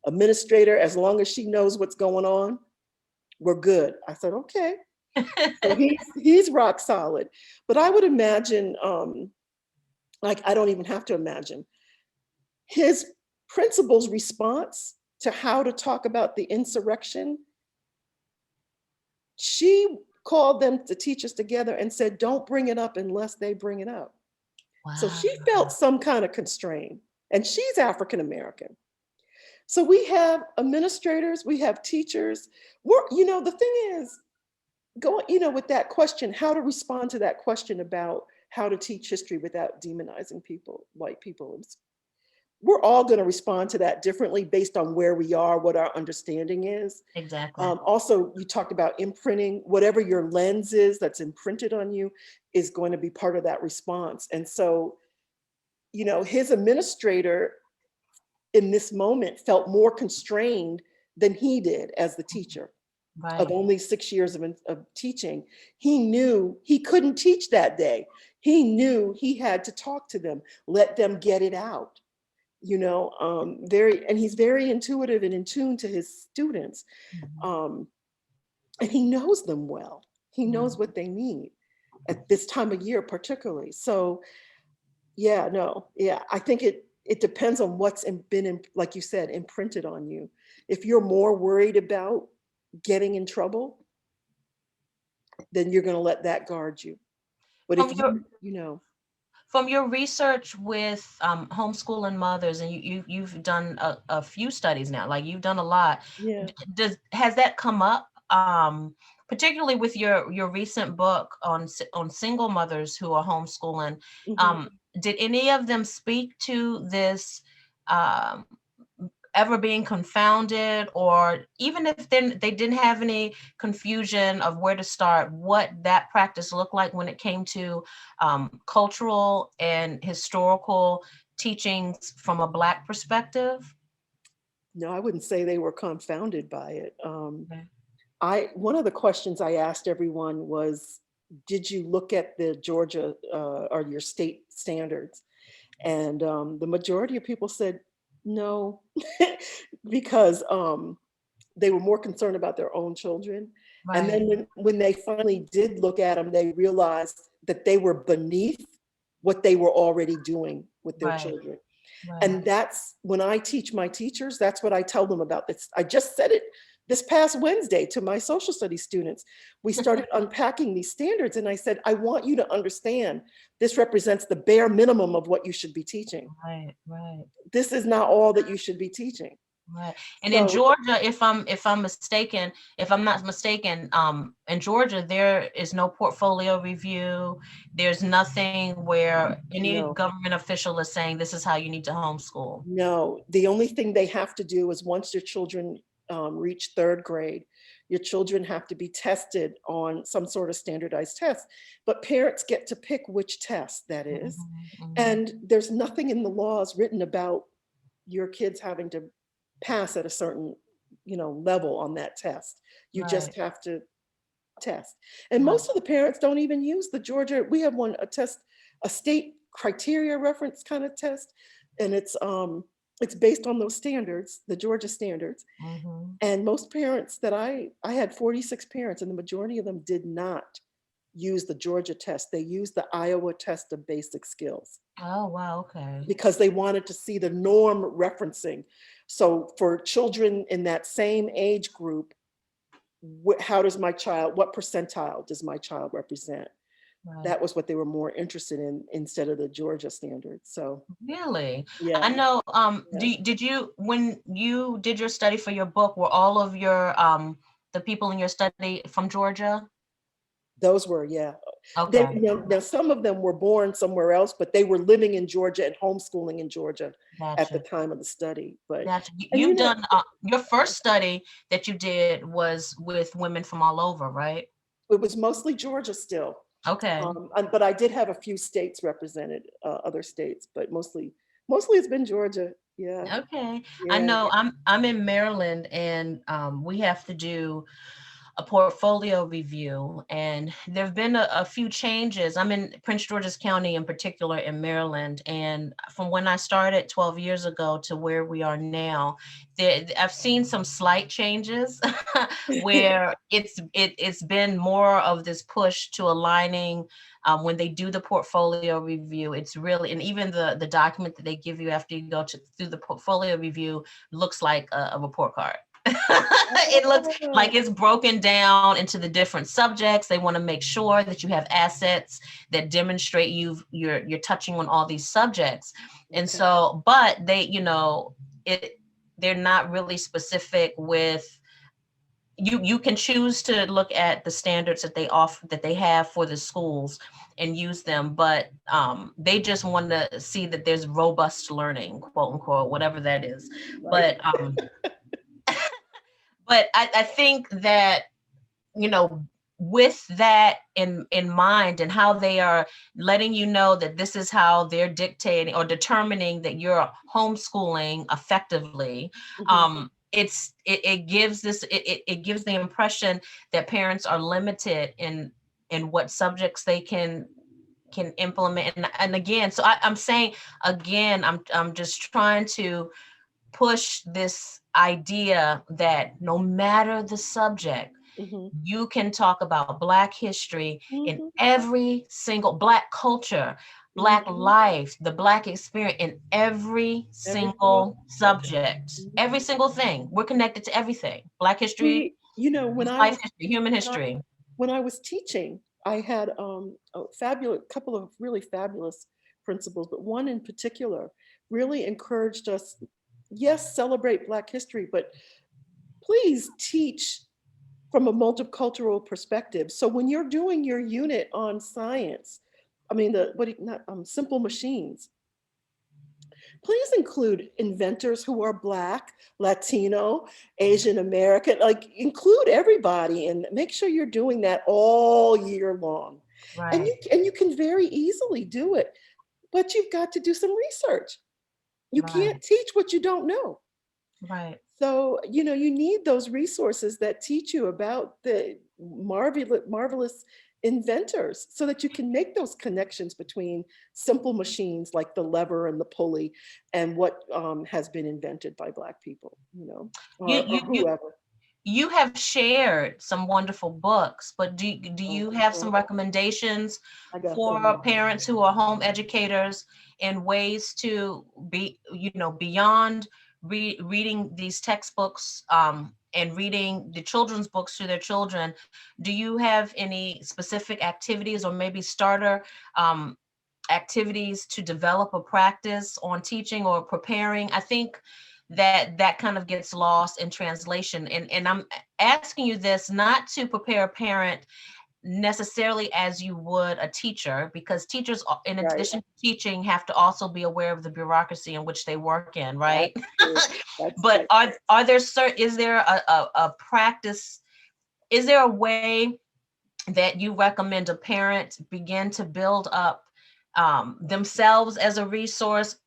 administrator. As long as she knows what's going on, we're good. I said, okay. So he's rock solid. But I would imagine, I don't even have to imagine, his principal's response to how to talk about the insurrection, she called them, the teachers, together and said, don't bring it up unless they bring it up. Wow. So she felt some kind of constraint, and she's African American. So we have administrators, we have teachers. We're, the thing is, with that question, how to respond to that question about how to teach history without demonizing people, white people. We're all going to respond to that differently based on where we are, what our understanding is. Exactly. Also, you talked about imprinting. Whatever your lens is that's imprinted on you is going to be part of that response. And so, his administrator in this moment felt more constrained than he did as the teacher of Right. only 6 years of teaching. He knew he couldn't teach that day. He knew he had to talk to them, let them get it out. And he's very intuitive and in tune to his students. And he knows them well. He knows what they need at this time of year, particularly. So I think it depends on what's been, like you said, imprinted on you. If you're more worried about getting in trouble, then you're going to let that guard you. But From if your from your research with homeschooling mothers, and you've done a few studies now, like you've done a lot. yeah, Has that come up, particularly with your recent book on single mothers who are homeschooling? mhm. Did any of them speak to this? Um, Ever being confounded, or even if they didn't have any confusion of where to start, what that practice looked like when it came to cultural and historical teachings from a Black perspective? No, I wouldn't say they were confounded by it. Okay. One of the questions I asked everyone was, did you look at the Georgia or your state standards? And the majority of people said no, because they were more concerned about their own children. And Right, then when they finally did look at them, they realized that they were beneath what they were already doing with their right, children. right. And that's when I teach my teachers, that's what I tell them about this. I just said it this past Wednesday to my social studies students. We started unpacking these standards, and I said, I want you to understand this represents the bare minimum of what you should be teaching. Right, right. This is not all that you should be teaching. Right. And in So Georgia, if I'm not mistaken, in Georgia, there is no portfolio review. There's nothing where any no, government official is saying this is how you need to homeschool. no, the only thing they have to do is once your children reach third grade, your children have to be tested on some sort of standardized test. But parents get to pick which test that is. Mhm, mhm. And there's nothing in the laws written about your kids having to pass at a certain, level on that test. You just Right, have to test. And right. most of the parents don't even use the Georgia. We have a test, a state criteria reference kind of test, and it's based on those standards, the Georgia standards. Mhm. And most parents that I had 46 parents, and the majority of them did not use the Georgia test. They used the Iowa test of basic skills Oh, wow. Okay. because they wanted to see the norm referencing. So for children in that same age group, how does what percentile does my child represent? Right. That was what they were more interested in instead of the Georgia standards. So Really? I yeah, know, yeah, did you, when you did your study for your book, were all of your, the people in your study from Georgia? those were, yeah. They, Okay. now some of them were born somewhere else, but they were living in Georgia and homeschooling in Georgia at the Gotcha. time of the study. But, Gotcha. and You've done, your first study that you did was with women from all over, right? it was mostly Georgia still. Okay. But I did have a few states represented, other states, but mostly it's been Georgia. Yeah, Okay. I yeah. know I'm in Maryland, and we have to do a portfolio review, and there have been a few changes. I'm in Prince George's County in particular in Maryland, and from when I started 12 years ago to where we are now, I've seen some slight changes where it's been more of this push to aligning. When they do the portfolio review, it's really, and even the document that they give you after you go through the portfolio review looks like a report card. It looks like it's broken down into the different subjects. They want to make sure that you have assets that demonstrate you're touching on all these subjects. And Okay. so, but they, it they're not really specific with, you can choose to look at the standards that they have for the schools and use them, but they just want to see that there's robust learning, quote unquote, whatever that is. Right. But I think that, you know, with that in mind, and how they are letting you know that this is how they're dictating or determining that you're homeschooling effectively, Hmm. it gives it gives the impression that parents are limited in what subjects they can implement. And again, so I'm saying again, I'm just trying to push this idea that no matter the subject, Hmm. you can talk about Black history in Hmm. every single Black culture, Black Hmm. life, the Black experience in every Every single single subject. subject, Mhm. every single thing. We're connected to everything. Black history, We, you know, when I life was history, human when I history. when I was teaching, I had a fabulous couple of really fabulous principals, but one in particular really encouraged us. Yes, celebrate Black history, but please teach from a multicultural perspective. So when you're doing your unit on science, I mean the what do you- not simple machines, please include inventors who are Black, Latino, Asian American, like include everybody and make sure you're doing that all year long. Right, And you can very easily do it, but you've got to do some research. You right, can't teach what you don't know. right. So, you know, you need those resources that teach you about the marvelous inventors so that you can make those connections between simple machines like the lever and the pulley and what has been invented by Black people, you know, You or you you whoever. you have shared some wonderful books, but do Oh, you have some oh, recommendations I got so for many. parents who are home educators in ways to be, you know, beyond reading these textbooks, and reading the children's books to their children? Do you have any specific activities or maybe starter um, activities to develop a practice on teaching or preparing? I think that kind of gets lost in translation. And I'm asking you this not to prepare a parent necessarily as you would a teacher, because teachers, in Right. addition to teaching, have to also be aware of the bureaucracy in which they work in, right? That's true. That's But true. are there certain, is there a practice, is there a way that you recommend a parent begin to build up themselves as a resource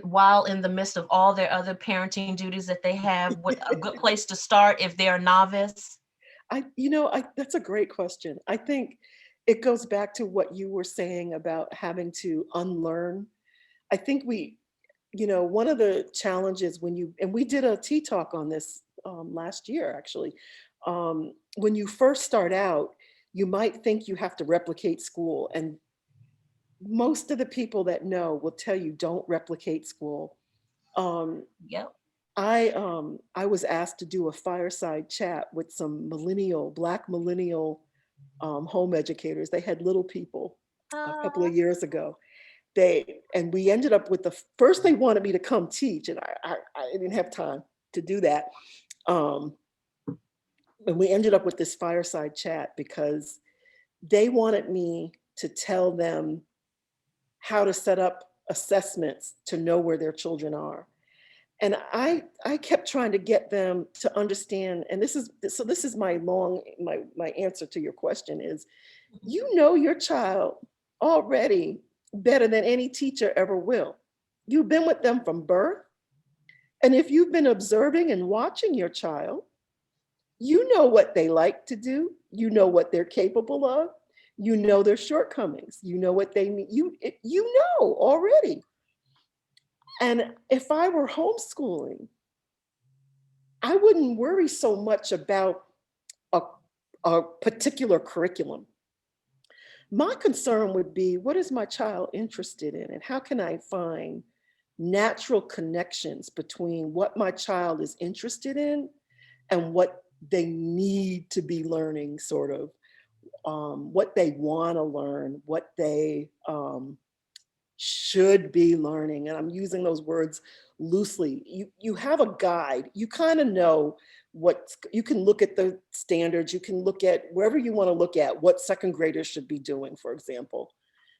while in the midst of all their other parenting duties that they have? What a good place to start if they're a novice? That's a great question. I think it goes back to what you were saying about having to unlearn. I think one of the challenges and we did a tea talk on this last year, actually. When you first start out, you might think you have to replicate school. And most of the people that know will tell you don't replicate school. Um, Yep. I was asked to do a fireside chat with some Black millennial home educators. They had little people a couple uh, of years ago. And we ended up with first they wanted me to come teach, and I didn't have time to do that. Um, and we ended up with this fireside chat because they wanted me to tell them how to set up assessments to know where their children are. And I kept trying to get them to understand, and this is my answer to your question is, you know your child already better than any teacher ever will. You've been with them from birth. And if you've been observing and watching your child, you know what they like to do. You know what they're capable of. You know their shortcomings. You know what they need. You know already. And if I were homeschooling, I wouldn't worry so much about a, a particular curriculum. My concern would be, what is my child interested in? And how can I find natural connections between what my child is interested in and what they need to be learning, sort of what they want to learn, what they should be learning, and I'm using those words loosely. You have a guide. You kind of know what you can look at the standards. You can look at wherever you want to look at what second graders should be doing, for example.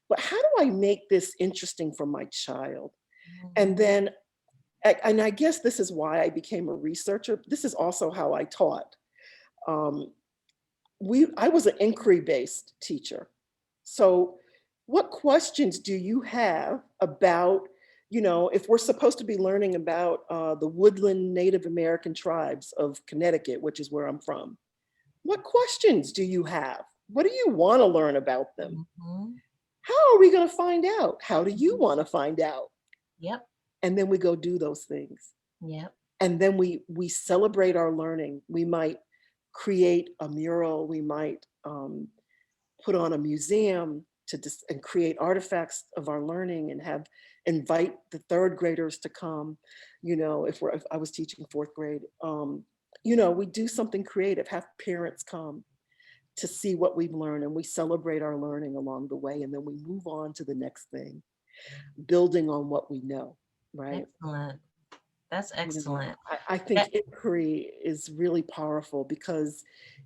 But how do I make this interesting for my child? And then, and I guess this is why I became a researcher. This is also how I taught. Um, I was an inquiry-based teacher. So what questions do you have about, if we're supposed to be learning about the woodland Native American tribes of Connecticut, which is where I'm from, what questions do you have? What do you want to learn about them? How are we going to find out? How do you want to find out? Yep. And then we go do those things. Yep. And then we celebrate our learning. We might create a mural. We might put on a museum and create artifacts of our learning and invite the third graders to come. If I was teaching fourth grade, we do something creative, have parents come to see what we've learned, and we celebrate our learning along the way. And then we move on to the next thing, building on what we know, right? Excellent. That's excellent. I think inquiry is really powerful, because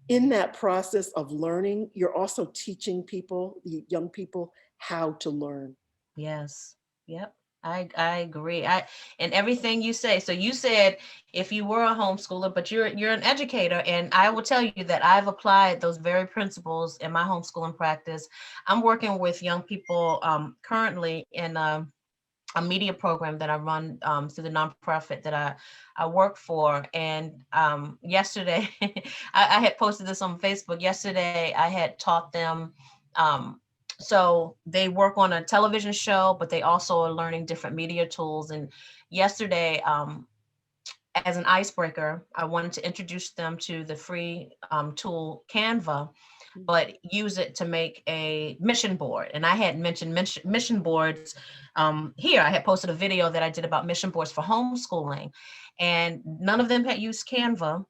in that process of learning, you're also teaching people, the young people, how to learn. Yes. Yep. I agree. And everything you say. So you said if you were a homeschooler, but you're an educator, and I will tell you that I've applied those very principles in my homeschooling practice. I'm working with young people currently in a media program that I run through the nonprofit that I work for. And yesterday, I had posted this on Facebook. Yesterday, I had taught them. So they work on a television show, but they also are learning different media tools. And yesterday, as an icebreaker, I wanted to introduce them to the free tool Canva, but use it to make a mission board. And I had mentioned mission boards here. I had posted a video that I did about mission boards for homeschooling, and none of them had used Canva.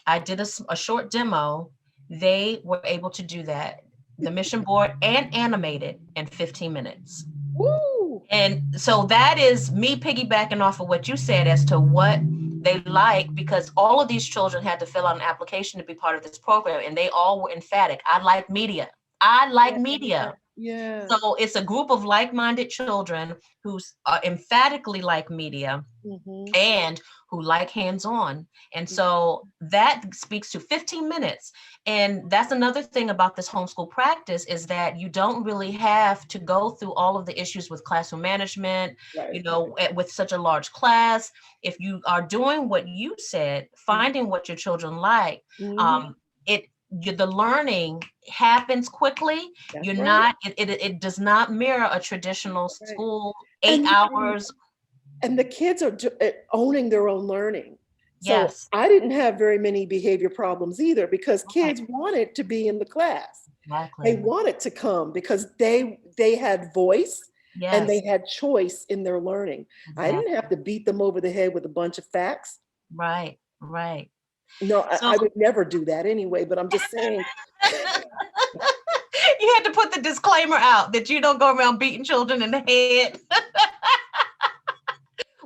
I did a short demo. They were able to do that, the mission board, and animate it in 15 minutes. Woo! And so that is me piggybacking off of what you said as to what they like, because all of these children had to fill out an application to be part of this program, and they all were emphatic. I like media. I like media. Yeah. So it's a group of like-minded children who emphatically like media and who like hands-on. And so that speaks to 15 minutes. And that's another thing about this homeschool practice, is that you don't really have to go through all of the issues with classroom management, with such a large class. If you are doing what you said, finding what your children like, the learning happens quickly. That's You're right. not, it does not mirror a traditional school, 8 hours. And the kids are owning their own learning. So Yes. I didn't have very many behavior problems either, because kids wanted to be in the class. Exactly. They wanted to come because they had voice and they had choice in their learning. Exactly. I didn't have to beat them over the head with a bunch of facts. Right, right. No, so, I would never do that anyway, but I'm just saying. You had to put the disclaimer out that you don't go around beating children in the head.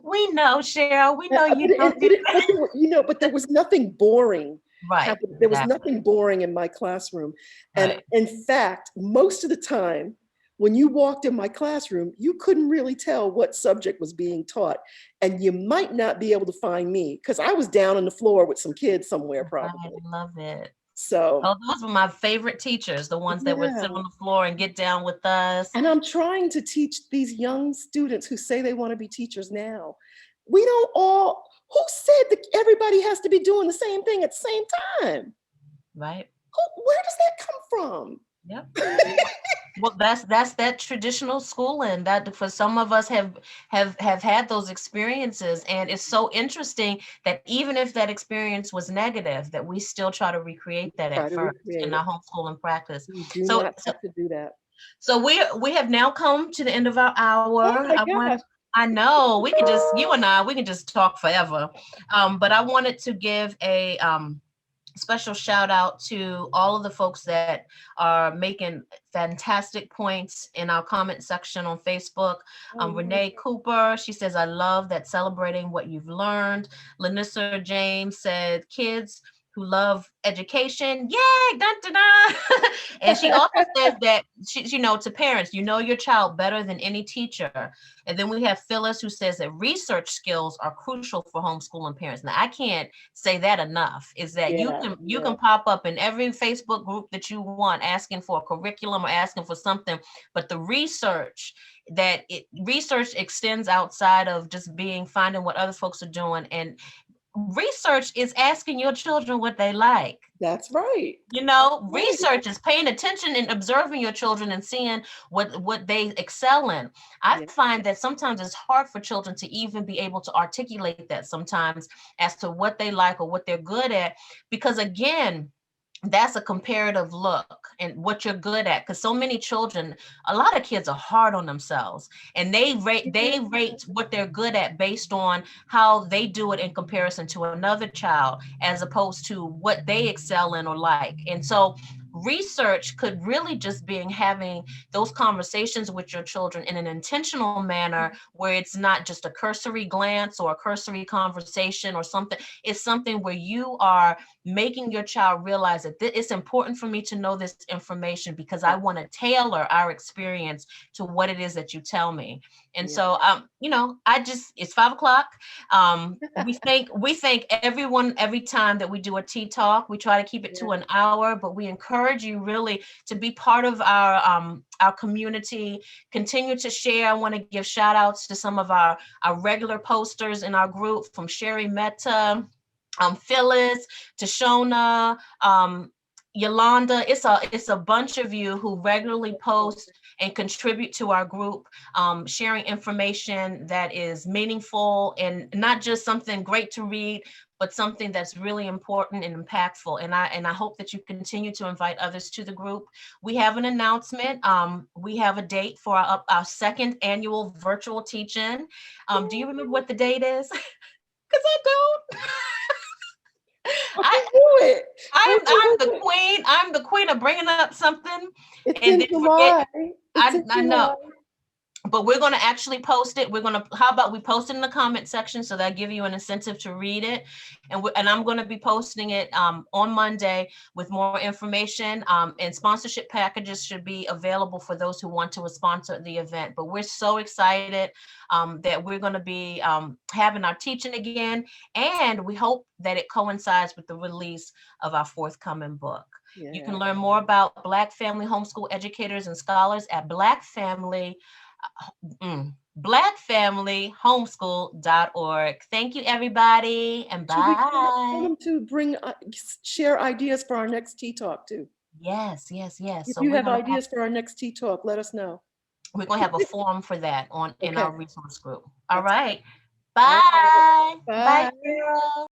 We know, Cheryl, we know you don't do that. But there was nothing boring. Right. There was nothing boring in my classroom. And in fact, most of the time, when you walked in my classroom, you couldn't really tell what subject was being taught. And you might not be able to find me, because I was down on the floor with some kids somewhere, probably. I love it. So those were my favorite teachers, the ones that would sit on the floor and get down with us. And I'm trying to teach these young students who say they want to be teachers now. We don't all, who said that everybody has to be doing the same thing at the same time? Right. Where does that come from? Yep. Well, that's that traditional schooling that for some of us have had those experiences. And it's so interesting that even if that experience was negative, that we still try to recreate that at first in our homeschooling practice. You do not have to do that. So we have now come to the end of our hour. Oh my gosh. I know we can just, you and I, we can just talk forever. But I wanted to give a special shout out to all of the folks that are making fantastic points in our comment section on Facebook. Oh, nice. Renee Cooper, she says, I love that celebrating what you've learned. Lanissa James said, kids who love education, yay, dun, dun, dun. And she also says that, to parents, you know your child better than any teacher. And then we have Phyllis who says that research skills are crucial for homeschooling parents. Now, I can't say that enough, is that Yeah, you yeah, can pop up in every Facebook group that you want asking for a curriculum or asking for something, but the research extends outside of just being finding what other folks are doing, and research is asking your children what they like. that's right. That's right. Research is paying attention and observing your children and seeing what they excel in. I Yeah, find that sometimes it's hard for children to even be able to articulate that sometimes as to what they like or what they're good at, because again, that's a comparative look and what you're good at, because so many children, a lot of kids are hard on themselves, and they rate what they're good at based on how they do it in comparison to another child, as opposed to what they excel in or like. And so research could really just be having those conversations with your children in an intentional manner, where it's not just a cursory glance or a cursory conversation or something. It's something where you are making your child realize that it's important for me to know this information, because I yeah, want to tailor our experience to what it is that you tell me. And yeah. so, it's 5 o'clock. We thank everyone every time that we do a tea talk. We try to keep it to Yeah. an hour, but we encourage you really to be part of our community. Continue to share. I want to give shout outs to some of our regular posters in our group, from Sherry Meta, Phyllis, Tashona, Yolanda. It's a bunch of you who regularly post and contribute to our group, sharing information that is meaningful and not just something great to read, but something that's really important and impactful. And I hope that you continue to invite others to the group. We have an announcement. We have a date for our second annual virtual teach-in. Do you remember what the date is? Because I don't. How do I you do it? How I'm do I'm you the do it? queen. I'm the queen of bringing up something It's and in then forget. July. It's in I know, July. but we're going to actually post it. How about we post it in the comment section, so that give you an incentive to read it. And I'm going to be posting it on Monday with more information. And sponsorship packages should be available for those who want to sponsor the event. But we're so excited that we're going to be having our teaching again. And we hope that it coincides with the release of our forthcoming book. You can Yeah. learn more about Black family homeschool educators and scholars at blackfamilyhomeschool.org. Thank you, everybody, and Sharika, tell bye. them to share ideas for our next tea talk too. Yes, yes, yes. If So you we're have gonna have ideas for our next tea talk, let us know. we're gonna have a forum for that in Okay, our resource group. All that's right. all right. Bye. Bye, Bye. girl.